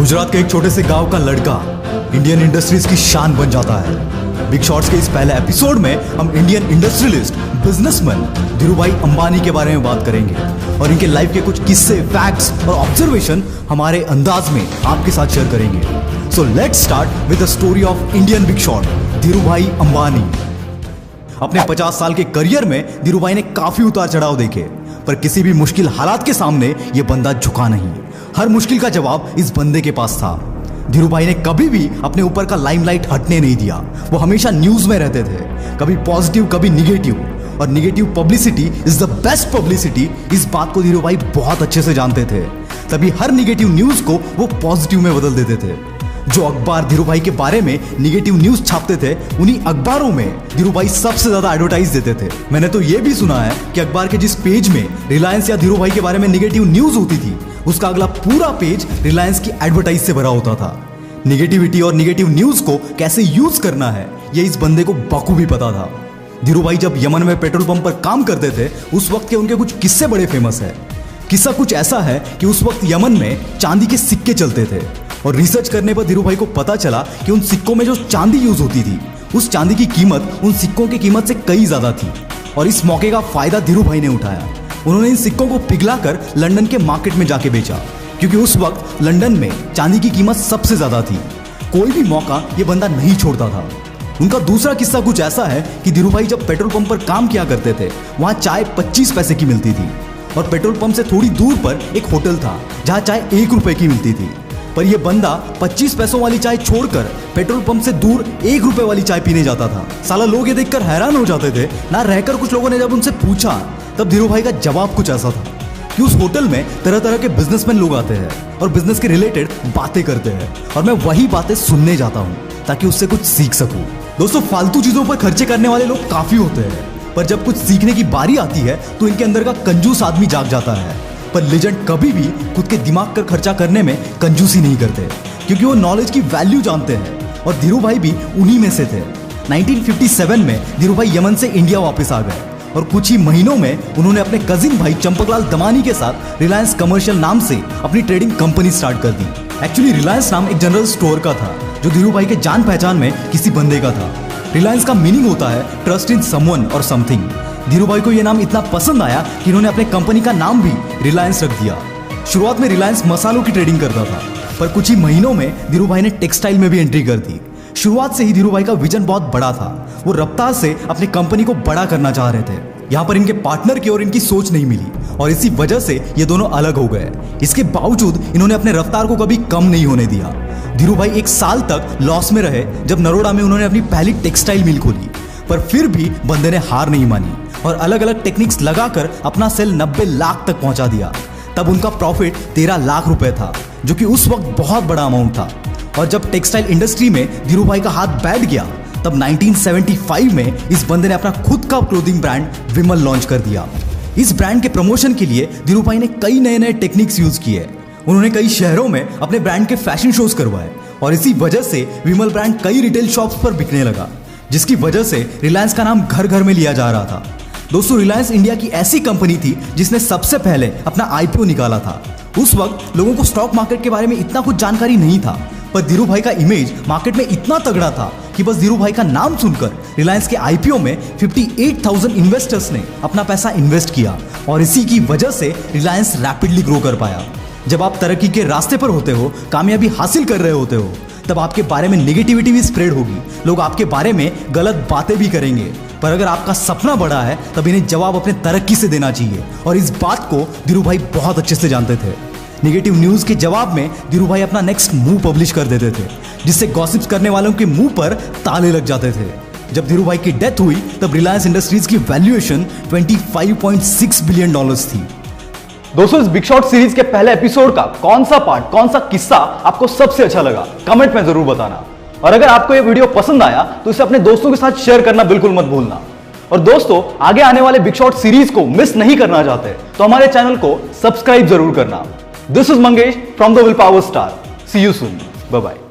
गुजरात के एक छोटे से गांव का लड़का इंडियन इंडस्ट्रीज की शान बन जाता है। बिग शॉट्स के इस पहले एपिसोड में हम Indian industrialist businessman Dhirubhai Ambani के बारे में बात करेंगे और इनके लाइफ के कुछ किस्से, फैक्ट्स और ऑब्जर्वेशन हमारे अंदाज में आपके साथ शेयर करेंगे। So let's start with the story of Indian big shot Dhirubhai Ambani. अपने 50 साल के करियर में धीरूभाई ने काफी उतार चढ़ाव देखे, पर किसी भी मुश्किल हालात के सामने यह बंदा झुका नहीं। हर मुश्किल का जवाब इस बंदे के पास था। धीरूभाई ने कभी भी अपने ऊपर का लाइमलाइट हटने नहीं दिया। वो हमेशा न्यूज में रहते थे, कभी पॉजिटिव कभी निगेटिव, और negative publicity is the best publicity. इस बात को धीरूभाई बहुत अच्छे से जानते थे, तभी हर निगेटिव न्यूज को वो पॉजिटिव में बदल देते थे। जो अखबार धीरूभाई के बारे में निगेटिव न्यूज छापते थे, उन्हीं अखबारों में धीरूभाई सबसे ज्यादा एडवर्टाइज देते थे। मैंने तो ये भी सुना है कि अखबार के जिस पेज में रिलायंस या धीरूभाई के बारे में निगेटिव न्यूज होती थी, उसका अगला पूरा पेज रिलायंस की एडवर्टाइज से भरा होता था। निगेटिविटी और निगेटिव न्यूज को कैसे यूज करना है, ये इस बंदे को बखूबी पता था। धीरूभाई जब यमन में पेट्रोल पंप पर काम करते थे, उस वक्त के उनके कुछ किस्से बड़े फेमस है। किस्सा कुछ ऐसा है कि उस वक्त यमन में चांदी के सिक्के चलते थे, और रिसर्च करने पर धीरूभाई को पता चला कि उन सिक्कों में जो चांदी यूज होती थी, उस चांदी की कीमत उन सिक्कों की कीमत से कई ज्यादा थी। और इस मौके का फायदा धीरूभाई ने उठाया। उन्होंने इन सिक्कों को पिघलाकर लंदन के मार्केट में जाके बेचा, क्योंकि उस वक्त लंदन में चांदी की कीमत सबसे ज्यादा थी। कोई भी मौका ये बंदा नहीं छोड़ता था। उनका दूसरा किस्सा कुछ ऐसा है कि धीरूभाई जब पेट्रोल पंप पर काम किया करते थे, वहां चाय 25 पैसे की मिलती थी, और पेट्रोल पंप से थोड़ी दूर पर एक होटल था जहां चाय 1 रुपए की मिलती थी। पर यह बंदा 25 पैसों वाली चाय छोड़कर पेट्रोल पंप से दूर 1 रुपए वाली चाय पीने जाता था। साला लोग ये देखकर हैरान हो जाते थे ना रहकर। कुछ लोगों ने जब उनसे पूछा, तब धीरूभाई का जवाब कुछ ऐसा था कि उस होटल में तरह तरह के बिजनेसमैन लोग आते हैं और बिजनेस के रिलेटेड बातें करते हैं, और मैं वही बातें सुनने जाता हूँ ताकि उससे कुछ सीख सकूं। दोस्तों, फालतू चीजों पर खर्चे करने वाले लोग काफी होते हैं, पर जब कुछ सीखने की बारी आती है तो इनके अंदर का कंजूस आदमी जाग जाता है। पर लेजेंड कभी भी खुद के दिमाग कर खर्चा करने में कंजूसी नहीं करते, क्योंकि वो नॉलेज की वैल्यू जानते हैं, और धीरूभाई भी उन्हीं में से थे। 1957 में धीरूभाई यमन से इंडिया वापस आ गए, और कुछ ही महीनों में उन्होंने अपने कजिन भाई चंपकलाल दमानी के साथ रिलायंस कमर्शियल नाम से अपनी ट्रेडिंग कंपनी स्टार्ट कर दी। एक्चुअली रिलायंस नाम एक जनरल स्टोर का था, जो धीरूभाई के जान पहचान में किसी बंदे का था। रिलायंस का मीनिंग होता है ट्रस्ट इन समवन और समथिंग। धीरूभाई को यह नाम इतना पसंद आया कि इन्होंने अपने कंपनी का नाम भी रिलायंस रख दिया। शुरुआत में रिलायंस मसालों की ट्रेडिंग करता था, पर कुछ ही महीनों में धीरूभाई ने टेक्सटाइल में भी एंट्री कर दी। शुरुआत से ही धीरूभाई का विजन बहुत बड़ा था। वो रफ्तार से अपनी कंपनी को बड़ा करना चाह रहे थे। यहाँ पर इनके पार्टनर की और इनकी सोच नहीं मिली, और इसी वजह से ये दोनों अलग हो गए। इसके बावजूद इन्होंने अपने रफ्तार को कभी कम नहीं होने दिया। धीरूभाई 1 साल तक लॉस में रहे, जब नरोडा में उन्होंने अपनी पहली टेक्सटाइल मिल खोली, पर फिर भी बंदे ने हार नहीं मानी और अलग अलग टेक्निक्स लगाकर अपना सेल 90 लाख तक पहुंचा दिया। तब उनका प्रॉफिट 13 लाख रुपए था, जो कि उस वक्त बहुत बड़ा अमाउंट था। और जब टेक्सटाइल इंडस्ट्री में धीरूभाई का हाथ बैठ गया, तब 1975 में इस बंदे ने अपना खुद का क्लोथिंग ब्रांड विमल लॉन्च कर दिया। इस ब्रांड के प्रमोशन के लिए धीरूभाई ने कई नए नए टेक्निक्स यूज किए। उन्होंने कई शहरों में अपने ब्रांड के फैशन शोज करवाए, और इसी वजह से विमल ब्रांड कई रिटेल शॉप्स पर बिकने लगा, जिसकी वजह से रिलायंस का नाम घर घर में लिया जा रहा था। दोस्तों, रिलायंस इंडिया की ऐसी कंपनी थी जिसने सबसे पहले अपना आईपीओ निकाला था। उस वक्त लोगों को स्टॉक मार्केट के बारे में इतना कुछ जानकारी नहीं था, पर धीरूभाई का इमेज मार्केट में इतना तगड़ा था कि बस धीरूभाई का नाम सुनकर रिलायंस के आईपीओ में 58,000 इन्वेस्टर्स ने अपना पैसा इन्वेस्ट किया, और इसी की वजह से रिलायंस रैपिडली ग्रो कर पाया। जब आप तरक्की के रास्ते पर होते हो, कामयाबी हासिल कर रहे होते हो, तब आपके बारे में नेगेटिविटी भी स्प्रेड होगी। लोग आपके बारे में गलत बातें भी करेंगे, पर अगर आपका सपना बड़ा है, तब इन्हें जवाब अपने तरक्की से देना चाहिए, और इस बात को धीरूभाई बहुत अच्छे से जानते थे। नेगेटिव न्यूज के जवाब में धीरूभाई अपना नेक्स्ट मूव पब्लिश कर देते थे, जिससे गॉसिप्स करने वालों के मुंह पर ताले लग जाते थे। जब धीरूभाई की डेथ हुई, तब रिलायंस इंडस्ट्रीज की वैल्यूएशन $25.6 बिलियन थी। दोस्तों, इस बिग शॉट सीरीज के पहले एपिसोड का कौन सा पार्ट, कौन सा किस्सा आपको सबसे अच्छा लगा, कमेंट में जरूर बताना। और अगर आपको ये वीडियो पसंद आया तो इसे अपने दोस्तों के साथ शेयर करना बिल्कुल मत भूलना। और दोस्तों, आगे आने वाले बिग शॉट सीरीज को मिस नहीं करना चाहते तो हमारे चैनल को सब्सक्राइब जरूर करना। This is Mangesh from the will power star. See you soon. Bye bye.